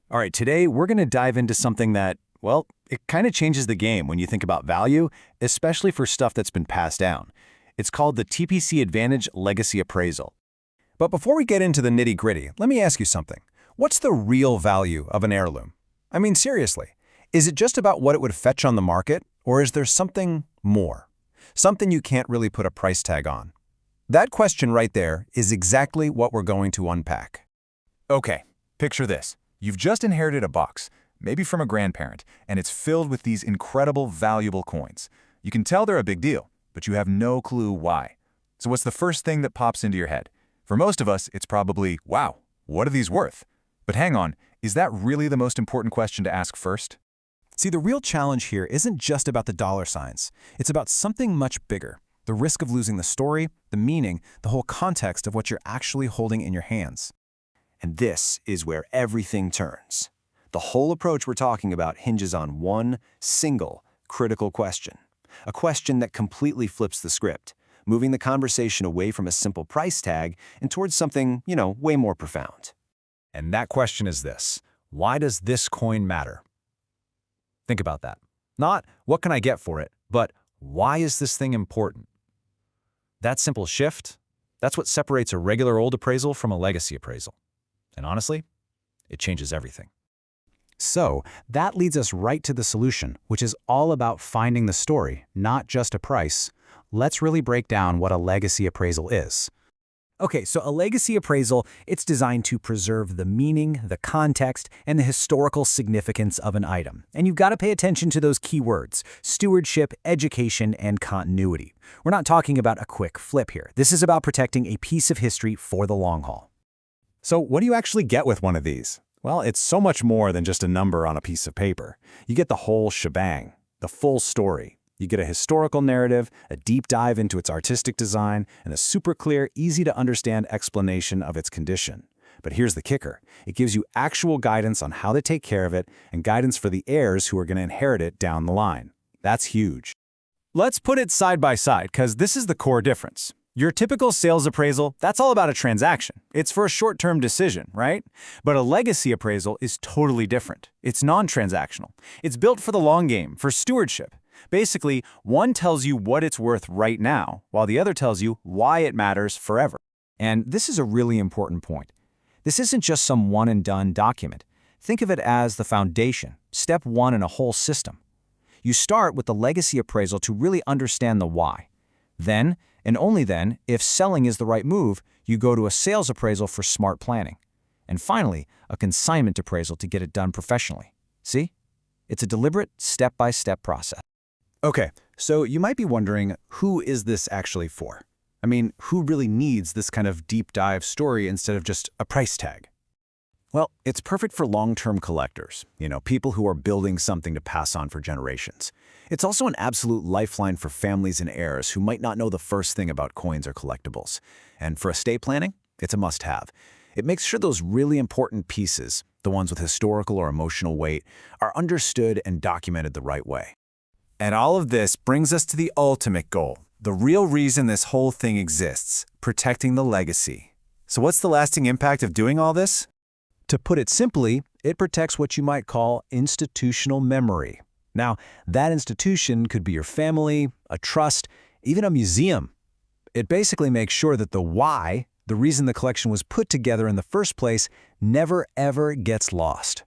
All right, today we're going to dive into something that, well, it kind of changes the game when you think about value, especially for stuff that's been passed down. It's called the TPC Advantage Legacy Appraisal. But before we get into the nitty-gritty, let me ask you something. What's the real value of an heirloom? I mean, seriously, is it just about what it would fetch on the market, or is there something more? Something you can't really put a price tag on? That question right there is exactly what we're going to unpack. Okay, picture this. You've just inherited a box, maybe from a grandparent, and it's filled with these incredible, valuable coins. You can tell they're a big deal, but you have no clue why. So what's the first thing that pops into your head? For most of us, it's probably, wow, what are these worth? But hang on, is that really the most important question to ask first? See, the real challenge here isn't just about the dollar signs. It's about something much bigger. The risk of losing the story, the meaning, the whole context of what you're actually holding in your hands. And this is where everything turns. The whole approach we're talking about hinges on one single critical question. A question that completely flips the script, moving the conversation away from a simple price tag and towards something, way more profound. And that question is this: why does this coin matter? Think about that. Not, what can I get for it, but why is this thing important? That simple shift, that's what separates a regular old appraisal from a legacy appraisal. And honestly, it changes everything. So that leads us right to the solution, which is all about finding the story, not just a price. Let's really break down what a legacy appraisal is. Okay, so a legacy appraisal, it's designed to preserve the meaning, the context, and the historical significance of an item. And you've got to pay attention to those key words: stewardship, education, and continuity. We're not talking about a quick flip here. This is about protecting a piece of history for the long haul. So what do you actually get with one of these? Well, it's so much more than just a number on a piece of paper. You get the whole shebang, the full story. You get a historical narrative, a deep dive into its artistic design, and a super clear, easy-to-understand explanation of its condition. But here's the kicker. It gives you actual guidance on how to take care of it and guidance for the heirs who are going to inherit it down the line. That's huge. Let's put it side by side, because this is the core difference. Your typical sales appraisal, that's all about a transaction. It's for a short-term decision, right? But a legacy appraisal is totally different. It's non-transactional. It's built for the long game, for stewardship. Basically, one tells you what it's worth right now, while the other tells you why it matters forever. And this is a really important point. This isn't just some one-and-done document. Think of it as the foundation, step one in a whole system. You start with the legacy appraisal to really understand the why. Then, and only then, if selling is the right move, you go to a sales appraisal for smart planning. And finally, a consignment appraisal to get it done professionally. See? It's a deliberate, step-by-step process. Okay, so you might be wondering, who is this actually for? I mean, who really needs this kind of deep dive story instead of just a price tag? Well, it's perfect for long-term collectors, people who are building something to pass on for generations. It's also an absolute lifeline for families and heirs who might not know the first thing about coins or collectibles. And for estate planning, it's a must-have. It makes sure those really important pieces, the ones with historical or emotional weight, are understood and documented the right way. And all of this brings us to the ultimate goal, the real reason this whole thing exists: protecting the legacy. So what's the lasting impact of doing all this? To put it simply, it protects what you might call institutional memory. Now, that institution could be your family, a trust, even a museum. It basically makes sure that the why, the reason the collection was put together in the first place, never ever gets lost.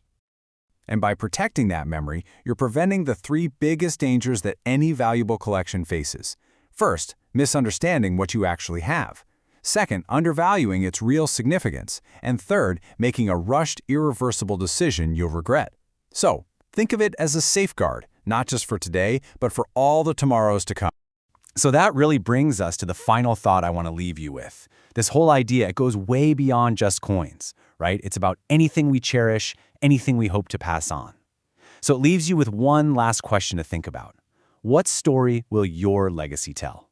And by protecting that memory, you're preventing the three biggest dangers that any valuable collection faces. First, misunderstanding what you actually have. Second, undervaluing its real significance. And third, making a rushed, irreversible decision you'll regret. So, think of it as a safeguard, not just for today, but for all the tomorrows to come. So that really brings us to the final thought I want to leave you with. This whole idea, it goes way beyond just coins, right? It's about anything we cherish, anything we hope to pass on. So it leaves you with one last question to think about. What story will your legacy tell?